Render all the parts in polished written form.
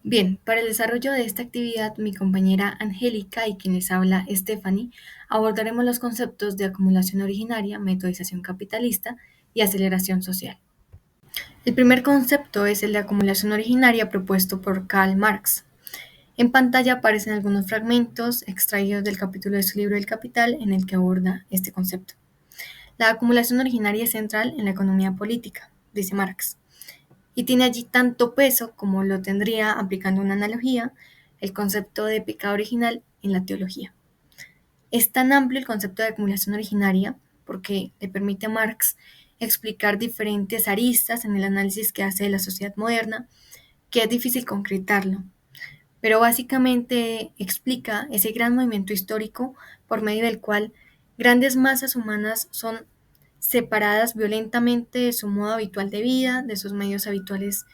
Bien, para el desarrollo de esta actividad, mi compañera Angélica y quien les habla Stephanie abordaremos los conceptos de acumulación originaria, metodización capitalista y aceleración social. El primer concepto es el de acumulación originaria propuesto por Karl Marx. En pantalla aparecen algunos fragmentos extraídos del capítulo de su libro El Capital en el que aborda este concepto. La acumulación originaria es central en la economía política, dice Marx, y tiene allí tanto peso como lo tendría, aplicando una analogía, el concepto de pecado original en la teología. Es tan amplio el concepto de acumulación originaria porque le permite a Marx explicar diferentes aristas en el análisis que hace de la sociedad moderna, que es difícil concretarlo, pero básicamente explica ese gran movimiento histórico por medio del cual grandes masas humanas son separadas violentamente de su modo habitual de vida, de sus medios habituales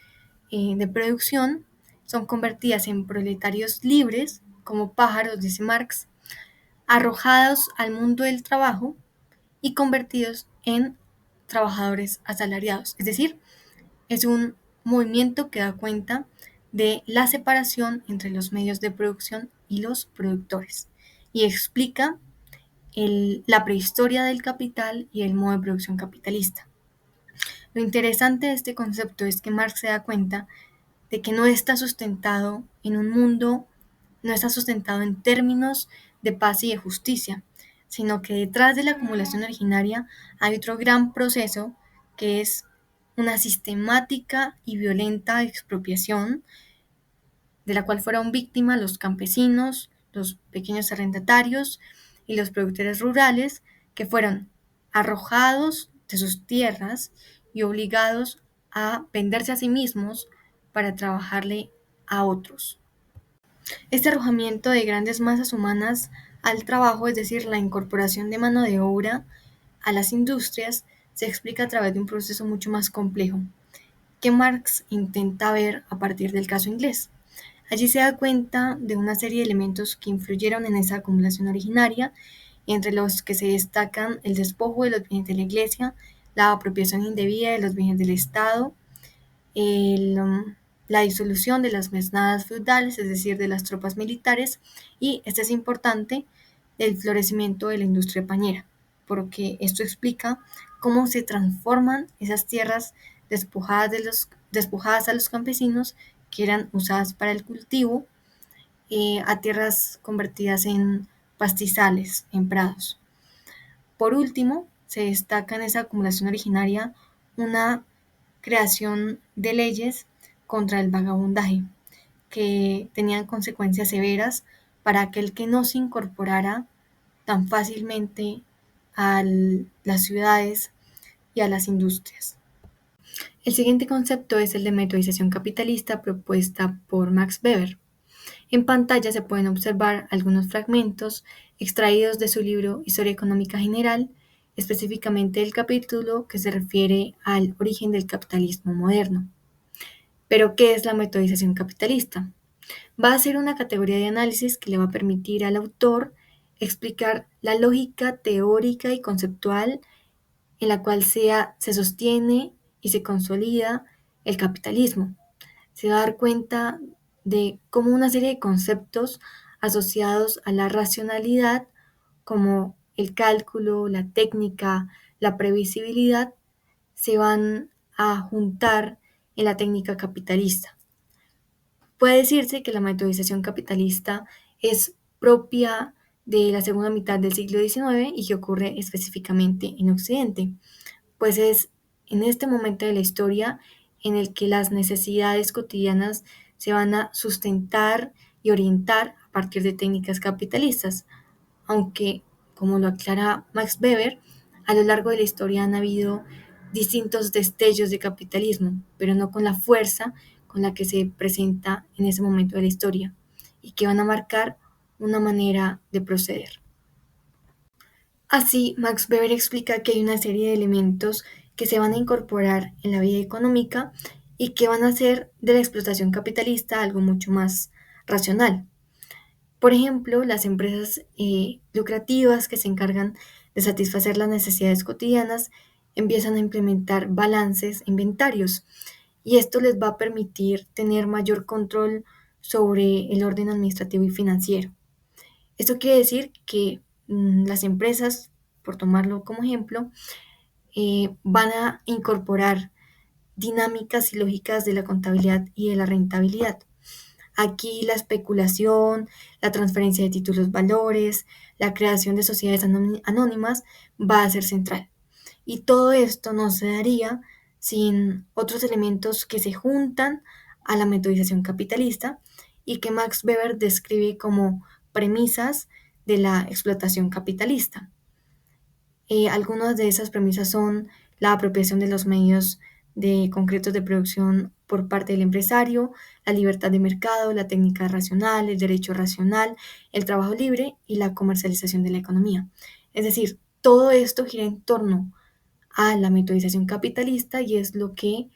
de producción, son convertidas en proletarios libres, como pájaros, dice Marx, arrojados al mundo del trabajo y convertidos en trabajadores asalariados. Es decir, es un movimiento que da cuenta de la separación entre los medios de producción y los productores y explica la prehistoria del capital y el modo de producción capitalista. Lo interesante de este concepto es que Marx se da cuenta de que no está sustentado en un mundo, no está sustentado en términos de paz y de justicia, sino que detrás de la acumulación originaria hay otro gran proceso que es una sistemática y violenta expropiación de la cual fueron víctimas los campesinos, los pequeños arrendatarios y los productores rurales que fueron arrojados de sus tierras y obligados a venderse a sí mismos para trabajarle a otros. Este arrojamiento de grandes masas humanas al trabajo, es decir, la incorporación de mano de obra a las industrias, se explica a través de un proceso mucho más complejo, que Marx intenta ver a partir del caso inglés. Allí se da cuenta de una serie de elementos que influyeron en esa acumulación originaria, entre los que se destacan el despojo de los bienes de la Iglesia, la apropiación indebida de los bienes del Estado, el, la disolución de las mesnadas feudales, es decir, de las tropas militares, y, este es importante, el florecimiento de la industria pañera, porque esto explica cómo se transforman esas tierras despojadas a los campesinos que eran usadas para el cultivo, a tierras convertidas en pastizales, en prados. Por último, se destaca en esa acumulación originaria una creación de leyes contra el vagabundaje, que tenían consecuencias severas para aquel que no se incorporara tan fácilmente a las ciudades y a las industrias. El siguiente concepto es el de metodización capitalista propuesta por Max Weber. En pantalla se pueden observar algunos fragmentos extraídos de su libro Historia Económica General, específicamente el capítulo que se refiere al origen del capitalismo moderno. Pero, ¿qué es la metodización capitalista? Va a ser una categoría de análisis que le va a permitir al autor explicar la lógica teórica y conceptual en la cual se sostiene y se consolida el capitalismo. Se va a dar cuenta de cómo una serie de conceptos asociados a la racionalidad, como el cálculo, la técnica, la previsibilidad, se van a juntar en la técnica capitalista. Puede decirse que la metodización capitalista es propia de la segunda mitad del siglo XIX y que ocurre específicamente en Occidente, pues es en este momento de la historia en el que las necesidades cotidianas se van a sustentar y orientar a partir de técnicas capitalistas, aunque, como lo aclara Max Weber, a lo largo de la historia han habido distintos destellos de capitalismo, pero no con la fuerza con la que se presenta en ese momento de la historia, y que van a marcar una manera de proceder. Así, Max Weber explica que hay una serie de elementos que se van a incorporar en la vida económica y que van a hacer de la explotación capitalista algo mucho más racional. Por ejemplo, las empresas lucrativas que se encargan de satisfacer las necesidades cotidianas empiezan a implementar balances, inventarios, y esto les va a permitir tener mayor control sobre el orden administrativo y financiero. Esto quiere decir que las empresas, por tomarlo como ejemplo, van a incorporar dinámicas y lógicas de la contabilidad y de la rentabilidad. Aquí la especulación, la transferencia de títulos valores, la creación de sociedades anónimas va a ser central. Y todo esto no se daría sin otros elementos que se juntan a la metodización capitalista y que Max Weber describe como premisas de la explotación capitalista. Algunas de esas premisas son la apropiación de los medios concretos de producción por parte del empresario, la libertad de mercado, la técnica racional, el derecho racional, el trabajo libre y la comercialización de la economía. Es decir, todo esto gira en torno a la metodización capitalista y es lo que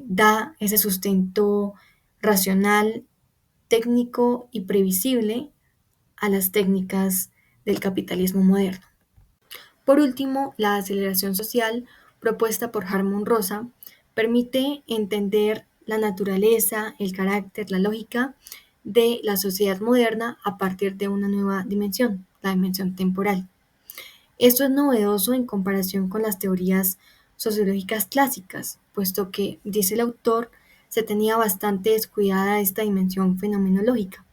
da ese sustento racional, técnico y previsible a las técnicas del capitalismo moderno. Por último, la aceleración social propuesta por Harmon Rosa permite entender la naturaleza, el carácter, la lógica de la sociedad moderna a partir de una nueva dimensión, la dimensión temporal. Esto es novedoso en comparación con las teorías sociológicas clásicas, puesto que, dice el autor, se tenía bastante descuidada esta dimensión fenomenológica.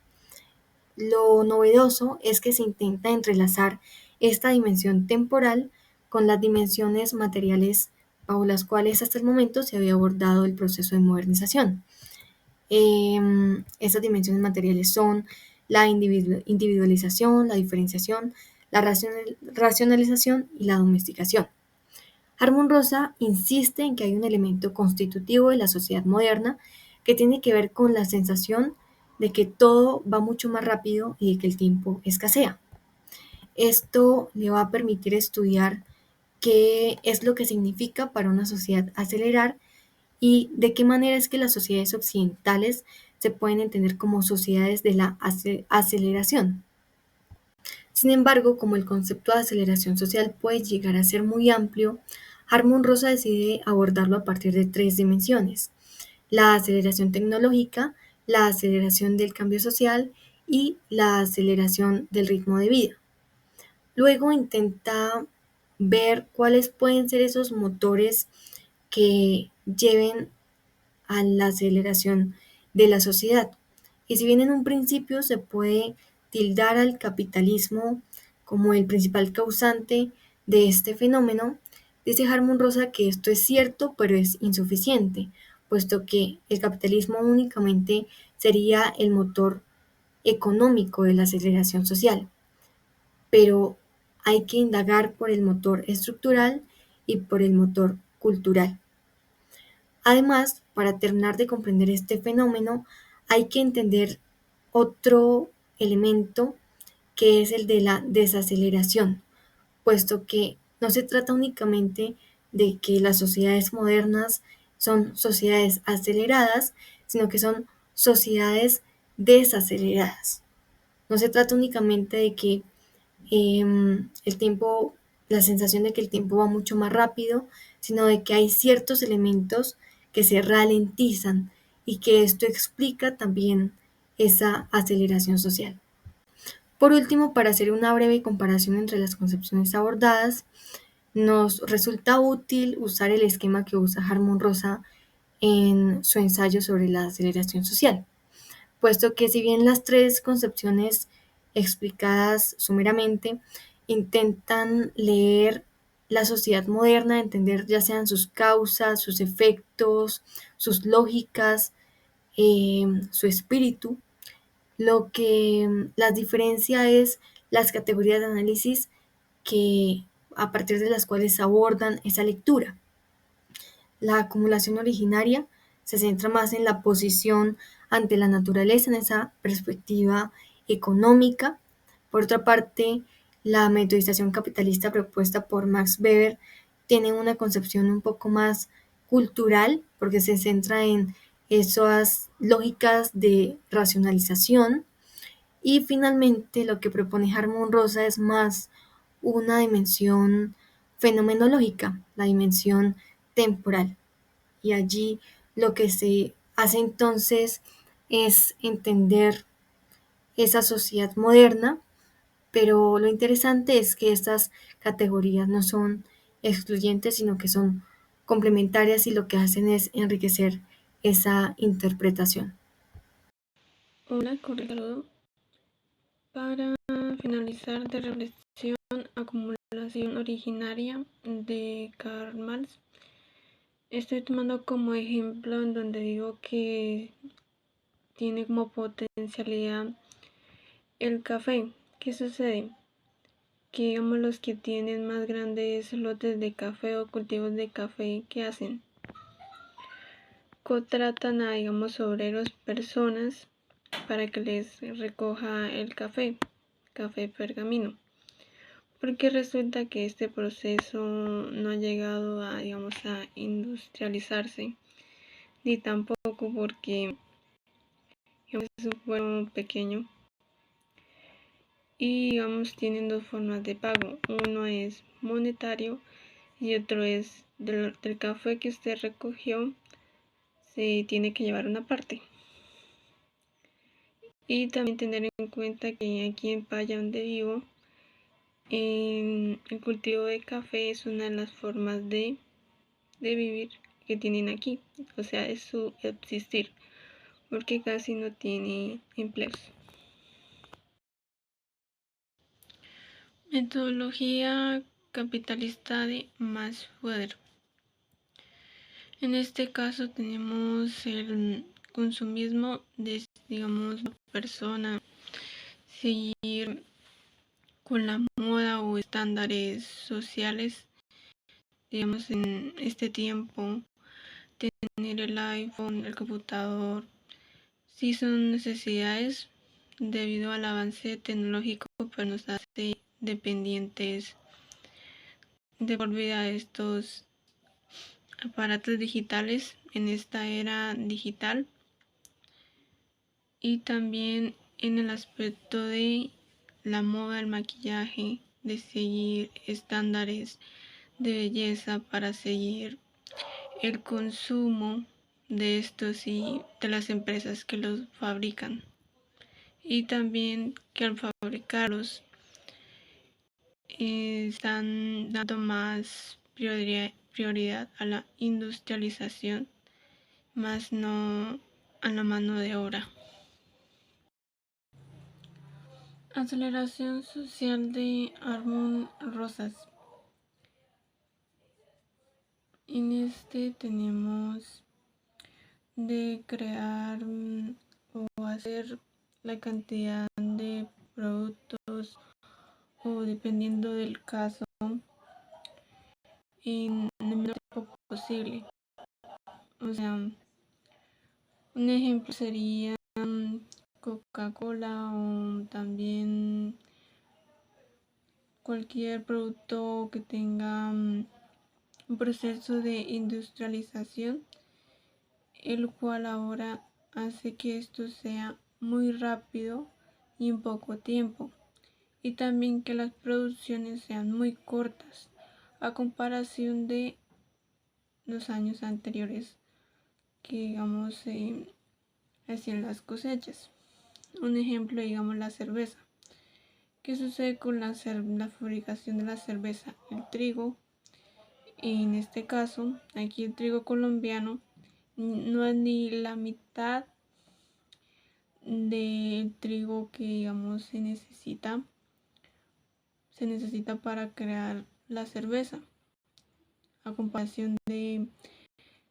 Lo novedoso es que se intenta entrelazar esta dimensión temporal con las dimensiones materiales bajo las cuales hasta el momento se había abordado el proceso de modernización. Estas dimensiones materiales son la individualización, la diferenciación, la racionalización y la domesticación. Harmon Rosa insiste en que hay un elemento constitutivo de la sociedad moderna que tiene que ver con la sensación de que todo va mucho más rápido y de que el tiempo escasea. Esto le va a permitir estudiar qué es lo que significa para una sociedad acelerar y de qué manera es que las sociedades occidentales se pueden entender como sociedades de la aceleración. Sin embargo, como el concepto de aceleración social puede llegar a ser muy amplio, Harmon Rosa decide abordarlo a partir de tres dimensiones: la aceleración tecnológica, la aceleración del cambio social y la aceleración del ritmo de vida. Luego intenta ver cuáles pueden ser esos motores que lleven a la aceleración de la sociedad. Y si bien en un principio se puede tildar al capitalismo como el principal causante de este fenómeno, dice Harmon Rosa que esto es cierto, pero es insuficiente, puesto que el capitalismo únicamente sería el motor económico de la aceleración social, pero hay que indagar por el motor estructural y por el motor cultural. Además, para terminar de comprender este fenómeno, hay que entender otro elemento que es el de la desaceleración, puesto que no se trata únicamente de que las sociedades modernas son sociedades aceleradas, sino que son sociedades desaceleradas. No se trata únicamente de que el tiempo, la sensación de que el tiempo va mucho más rápido, sino de que hay ciertos elementos que se ralentizan y que esto explica también esa aceleración social. Por último, para hacer una breve comparación entre las concepciones abordadas, nos resulta útil usar el esquema que usa Harmon Rosa en su ensayo sobre la aceleración social, puesto que si bien las tres concepciones explicadas sumeramente intentan leer la sociedad moderna, entender ya sean sus causas, sus efectos, sus lógicas, su espíritu, lo que las diferencia es las categorías de análisis que a partir de las cuales abordan esa lectura. La acumulación originaria se centra más en la posición ante la naturaleza, en esa perspectiva económica. Por otra parte, la metodización capitalista propuesta por Max Weber tiene una concepción un poco más cultural, porque se centra en esas lógicas de racionalización. Y finalmente, lo que propone Harmon Rosa es más una dimensión fenomenológica, la dimensión temporal. Y allí lo que se hace entonces es entender esa sociedad moderna, pero lo interesante es que estas categorías no son excluyentes, sino que son complementarias y lo que hacen es enriquecer esa interpretación. Hola, correcto. Para finalizar de reflexión, acumulación originaria de Karl Marx, estoy tomando como ejemplo en donde digo que tiene como potencialidad el café. ¿Qué sucede? Que digamos los que tienen más grandes lotes de café o cultivos de café, ¿qué hacen? Contratan a, digamos, obreros, personas, para que les recoja el café pergamino. Porque resulta que este proceso no ha llegado a, digamos, a industrializarse, ni tampoco porque digamos, es un pueblo pequeño y digamos tienen dos formas de pago. Uno es monetario y otro es del café que usted recogió, se tiene que llevar una parte. Y también tener en cuenta que aquí en Paya, donde vivo, el cultivo de café es una de las formas de vivir que tienen aquí, o sea, es su existir, porque casi no tiene empleos. Metodología capitalista de más poder. En este caso tenemos el consumismo de, digamos, la persona seguir con la moda o estándares sociales, digamos, en este tiempo, tener el iPhone, el computador, sí son necesidades debido al avance tecnológico, pero nos hace dependientes de por vida de estos aparatos digitales en esta era digital, y también en el aspecto de la moda, el maquillaje, de seguir estándares de belleza para seguir el consumo de estos y de las empresas que los fabrican, y también que al fabricarlos están dando más prioridad a la industrialización, más no a la mano de obra. Aceleración social de Armand Rosas. En este tenemos de crear o hacer la cantidad de productos, o dependiendo del caso, en el menor tiempo posible. O sea, un ejemplo sería Coca-Cola, o también cualquier producto que tenga un proceso de industrialización, el cual ahora hace que esto sea muy rápido y en poco tiempo, y también que las producciones sean muy cortas a comparación de los años anteriores que digamos hacían las cosechas. Un ejemplo, digamos, la cerveza. ¿Qué sucede con la fabricación de la cerveza? El trigo, en este caso, aquí el trigo colombiano no es ni la mitad del trigo que digamos se necesita para crear la cerveza, a comparación de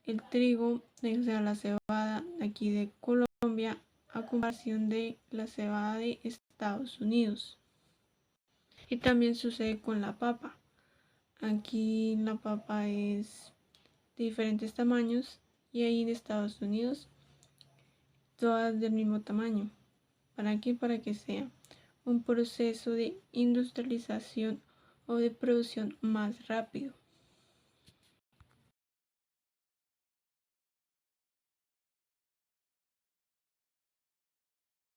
el trigo, o sea, la cebada de aquí de Colombia, a comparación de la cebada de Estados Unidos. Y también sucede con la papa. Aquí la papa es de diferentes tamaños, y ahí en Estados Unidos todas del mismo tamaño. ¿Para qué? Para que sea un proceso de industrialización o de producción más rápido.